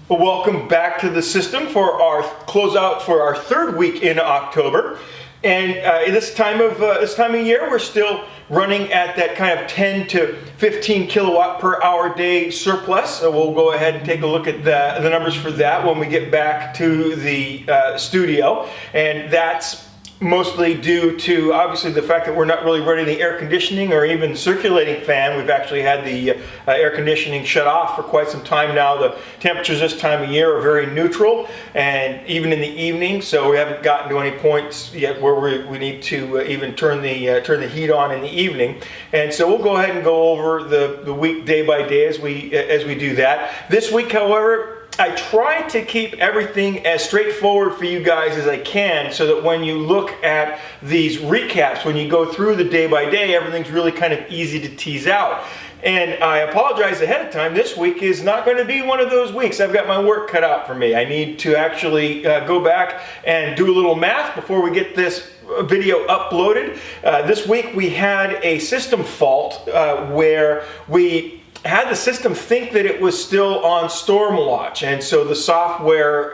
Well, welcome back to the system for our closeout for our third week in October. And this time of year, we're still running at that kind of 10 to 15 kilowatt per hour day surplus. So we'll go ahead and take a look at the numbers for that when we get back to the studio. And that's mostly due to obviously the fact that we're not really running the air conditioning or even circulating fan. We've actually had the air conditioning shut off for quite some time now. The temperatures this time of year are very neutral, and even in the evening, so we haven't gotten to any points yet where we need to even turn the heat on in the evening. And so we'll go ahead and go over the week day by day as we do that. This week, however, I try to keep everything as straightforward for you guys as I can, so that when you look at these recaps, when you go through the day by day, everything's really kind of easy to tease out. And I apologize ahead of time, this week is not going to be one of those weeks. I've got my work cut out for me. I need to actually go back and do a little math before we get this video uploaded. This week we had a system fault where we had the system think that it was still on Stormwatch, and so the software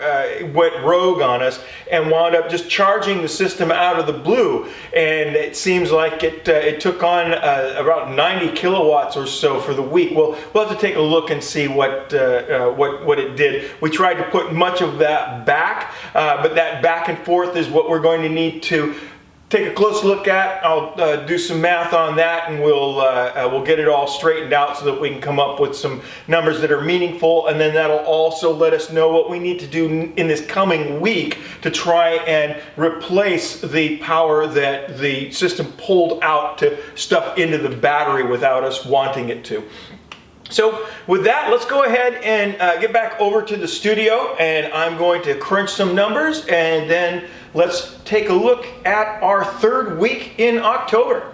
went rogue on us and wound up just charging the system out of the blue. And it seems like it took on about 90 kilowatts or so for the week. We'll have to take a look and see what it did. We tried to put much of that back, but that back and forth is what we're going to need to take a close look at. I'll do some math on that, and we'll get it all straightened out so that we can come up with some numbers that are meaningful, and then that'll also let us know what we need to do in this coming week to try and replace the power that the system pulled out to stuff into the battery without us wanting it to. So with that, let's go ahead and get back over to the studio, and I'm going to crunch some numbers, and then let's take a look at our third week in October.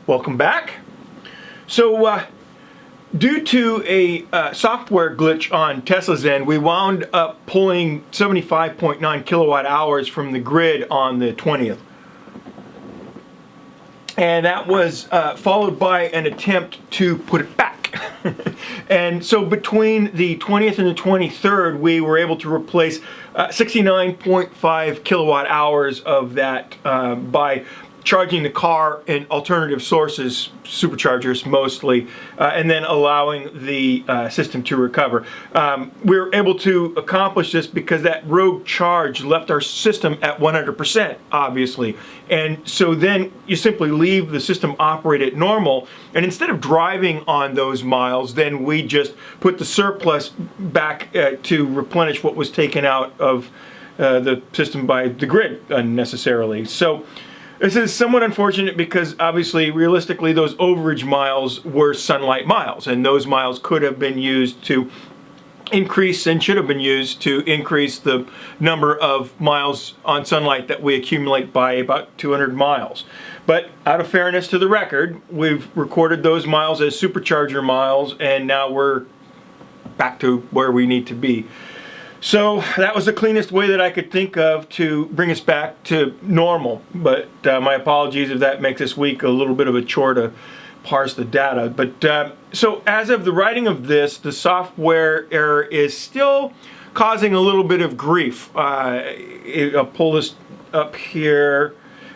Welcome back. So due to a software glitch on Tesla's end, we wound up pulling 75.9 kilowatt hours from the grid on the 20th. And that was followed by an attempt to put it back. And so between the 20th and the 23rd, we were able to replace 69.5 kilowatt hours of that by charging the car in alternative sources, superchargers mostly, and then allowing the system to recover. We were able to accomplish this because that rogue charge left our system at 100%, obviously. And so then you simply leave the system operate at normal, and instead of driving on those miles, then we just put the surplus back to replenish what was taken out of the system by the grid unnecessarily. So this is somewhat unfortunate because obviously, realistically, those overage miles were sunlight miles, and those miles could have been used to increase and should have been used to increase the number of miles on sunlight that we accumulate by about 200 miles. But out of fairness to the record, we've recorded those miles as supercharger miles, and now we're back to where we need to be. So that was the cleanest way that I could think of to bring us back to normal. But my apologies if that makes this week a little bit of a chore to parse the data. But so as of the writing of this, the software error is still causing a little bit of grief. I'll pull this up here.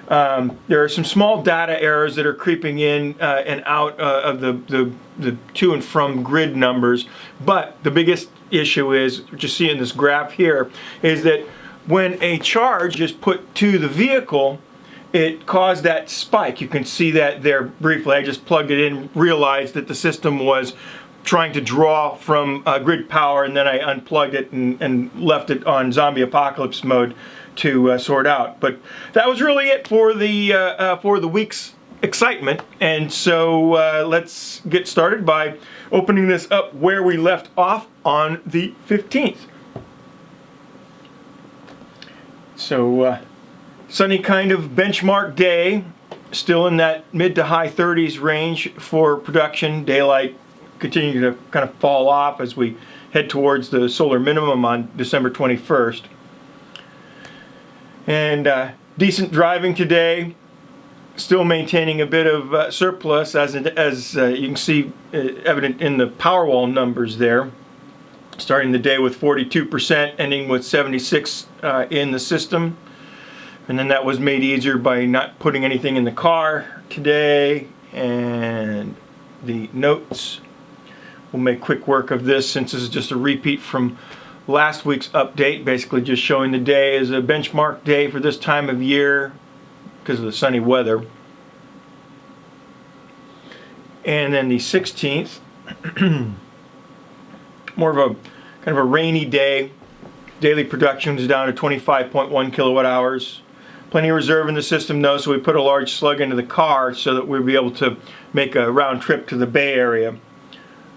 There are some small data errors that are creeping in and out of the to and from grid numbers, but the biggest issue is, what you see in this graph here, is that when a charge is put to the vehicle, it caused that spike. You can see that there briefly. I just plugged it in, realized that the system was trying to draw from grid power, and then I unplugged it and left it on zombie apocalypse mode to sort out. But that was really it for the week's excitement, and so let's get started by opening this up where we left off on the 15th. So sunny kind of benchmark day, still in that mid to high 30s range for production. Daylight continuing to kind of fall off as we head towards the solar minimum on December 21st. And decent driving today, still maintaining a bit of surplus as you can see evident in the Powerwall numbers there. Starting the day with 42%, ending with 76 in the system. And then that was made easier by not putting anything in the car today. And the notes, we'll make quick work of this since this is just a repeat from last week's update, basically just showing the day as a benchmark day for this time of year because of the sunny weather. And then the 16th, more of a kind of a rainy day. Daily production is down to 25.1 kilowatt hours. Plenty of reserve in the system though, so we put a large slug into the car so that we'll be able to make a round trip to the Bay Area.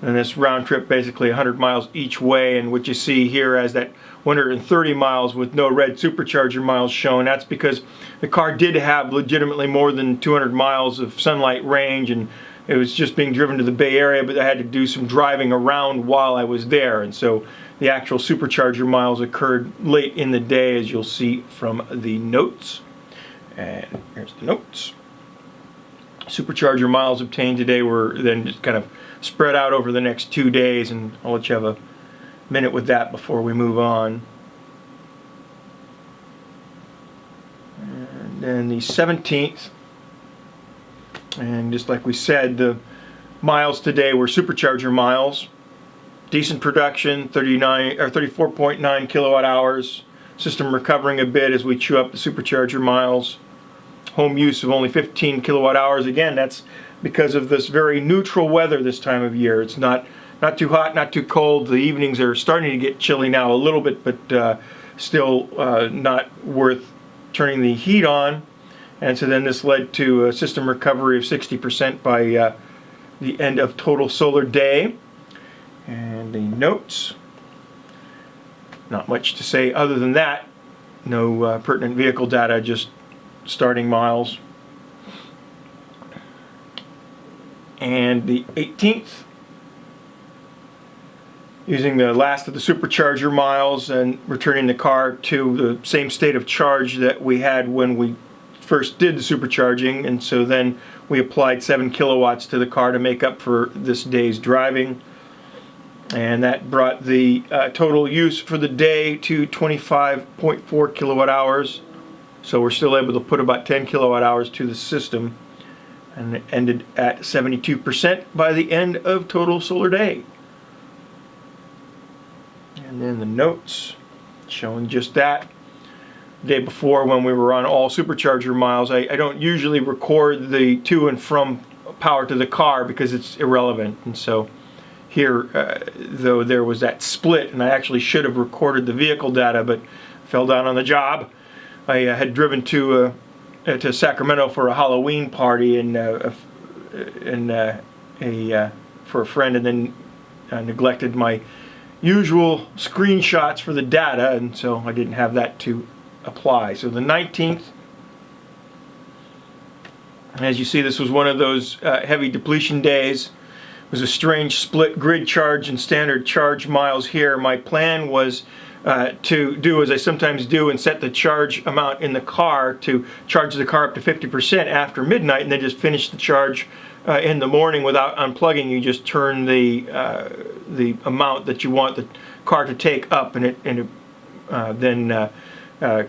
And this round trip basically 100 miles each way, and what you see here as that 130 miles with no red supercharger miles shown, that's because the car did have legitimately more than 200 miles of sunlight range, and it was just being driven to the Bay Area, but I had to do some driving around while I was there, and so the actual supercharger miles occurred late in the day, as you'll see from the notes. And here's the notes. Supercharger miles obtained today were then just kind of spread out over the next 2 days, and I'll let you have a minute with that before we move on. And then the 17th, and just like we said, the miles today were supercharger miles. Decent production, 34.9 kilowatt hours. System recovering a bit as we chew up the supercharger miles. Home use of only 15 kilowatt hours. Again, that's because of this very neutral weather this time of year. It's not too hot, not too cold. The evenings are starting to get chilly now a little bit, but still not worth turning the heat on. And so then this led to a system recovery of 60% by the end of total solar day. And the notes, not much to say other than that. No pertinent vehicle data, just starting miles. And the 18th, using the last of the supercharger miles and returning the car to the same state of charge that we had when we first did the supercharging, and so then we applied 7 kilowatts to the car to make up for this day's driving. And that brought the total use for the day to 25.4 kilowatt hours. So we're still able to put about 10 kilowatt hours to the system. And it ended at 72% by the end of total solar day. And then the notes showing just that. The day before, when we were on all supercharger miles, I don't usually record the to and from power to the car because it's irrelevant. And so here, though there was that split, and I actually should have recorded the vehicle data, but fell down on the job. I had driven to Sacramento for a Halloween party and for a friend, and then neglected my usual screenshots for the data, and so I didn't have that to apply. So the 19th, as you see, this was one of those heavy depletion days. It was a strange split grid charge and standard charge miles here. My plan was to do as I sometimes do and set the charge amount in the car to charge the car up to 50% after midnight, and then just finish the charge in the morning without unplugging. You just turn the amount that you want the car to take up, and it then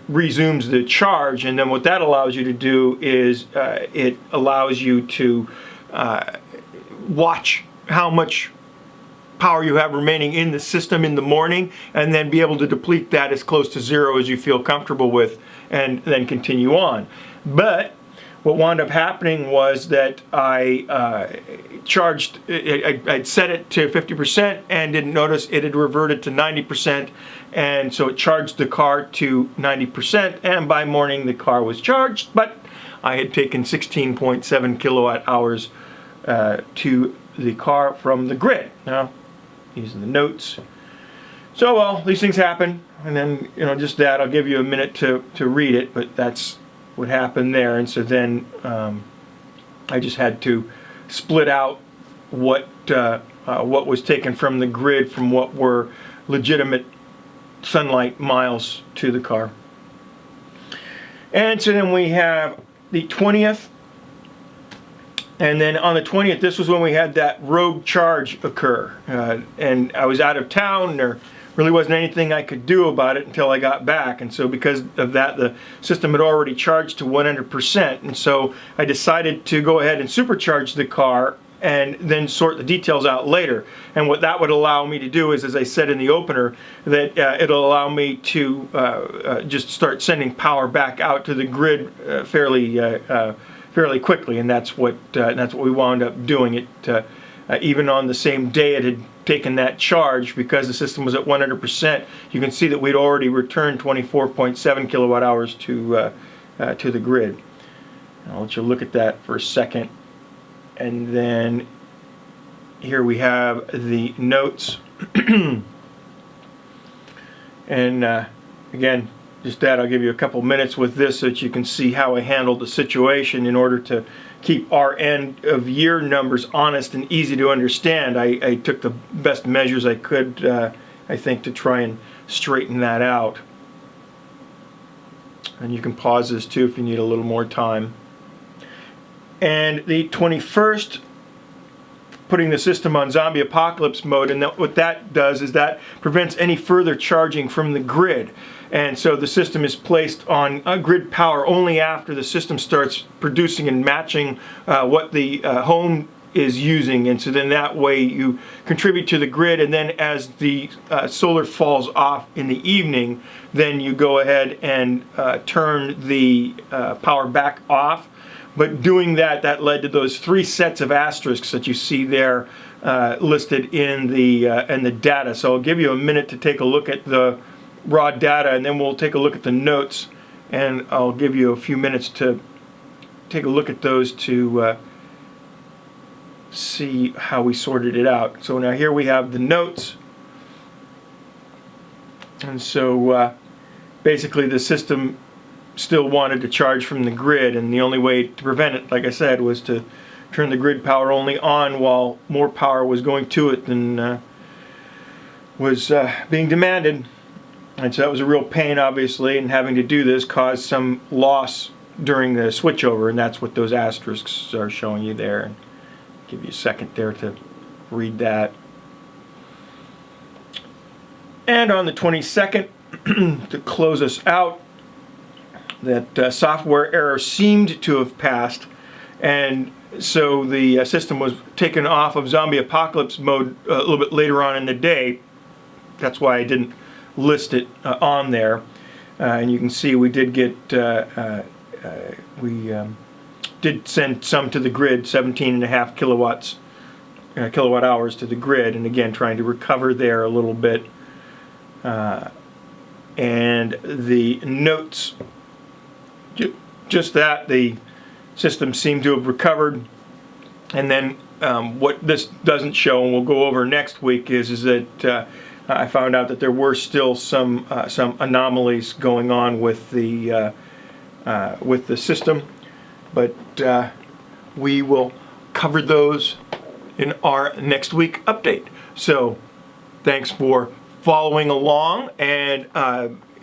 resumes the charge. And then what that allows you to do is it allows you to watch how much power you have remaining in the system in the morning, and then be able to deplete that as close to zero as you feel comfortable with, and then continue on. But what wound up happening was that I I'd set it to 50% and didn't notice it had reverted to 90%, and so it charged the car to 90%, and by morning the car was charged, but I had taken 16.7 kilowatt hours to the car from the grid. Now, using the notes, So, well, these things happen, and then, just that, I'll give you a minute to read it, but that's what happened there. And so then I just had to split out what was taken from the grid from what were legitimate sunlight miles to the car. And so then we have the 20th. And then on the 20th, this was when we had that rogue charge occur. And I was out of town, and there really wasn't anything I could do about it until I got back. And so because of that, the system had already charged to 100%. And so I decided to go ahead and supercharge the car and then sort the details out later. And what that would allow me to do is, as I said in the opener, that it'll allow me to just start sending power back out to the grid fairly quickly, and that's what we wound up doing. It even on the same day it had taken that charge, because the system was at 100%. You can see that we'd already returned 24.7 kilowatt hours to the grid. I'll let you look at that for a second. And then here we have the notes. And again, just that, I'll give you a couple minutes with this so that you can see how I handled the situation in order to keep our end of year numbers honest and easy to understand. I took the best measures I could, I think, to try and straighten that out. And you can pause this too if you need a little more time. And the 21st, putting the system on zombie apocalypse mode, and what that does is that prevents any further charging from the grid. And so the system is placed on grid power only after the system starts producing and matching what the home is using. And so then that way you contribute to the grid, and then as the solar falls off in the evening, then you go ahead and turn the power back off. But doing that led to those 3 sets of asterisks that you see there listed in the data. So I'll give you a minute to take a look at the raw data, and then we'll take a look at the notes, and I'll give you a few minutes to take a look at those to see how we sorted it out. So now here we have the notes, and so basically the system still wanted to charge from the grid, and the only way to prevent it, like I said, was to turn the grid power only on while more power was going to it than was being demanded. And so that was a real pain, obviously, and having to do this caused some loss during the switchover, and that's what those asterisks are showing you there. And I'll give you a second there to read that. And on the 22nd, to close us out, that software error seemed to have passed, and so the system was taken off of zombie apocalypse mode a little bit later on in the day. That's why I didn't list it on there. And you can see we did get did send some to the grid, 17.5 kilowatt hours to the grid, and again trying to recover there a little bit. And the notes, just that the system seemed to have recovered. And then what this doesn't show, and we'll go over next week, is that I found out that there were still some anomalies going on with the system, but we will cover those in our next week update. So thanks for following along, and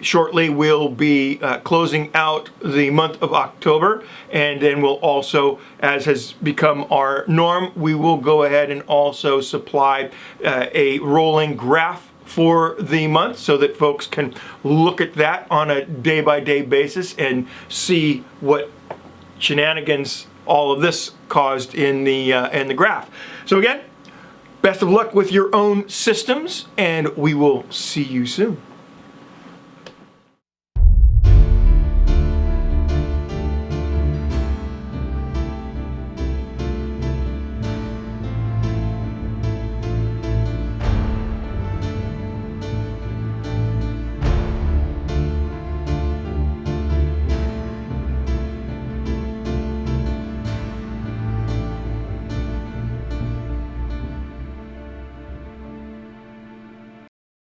shortly we'll be closing out the month of October, and then we'll also, as has become our norm, we will go ahead and also supply a rolling graph for the month so that folks can look at that on a day-by-day basis and see what shenanigans all of this caused in the graph. So again, best of luck with your own systems, and we will see you soon.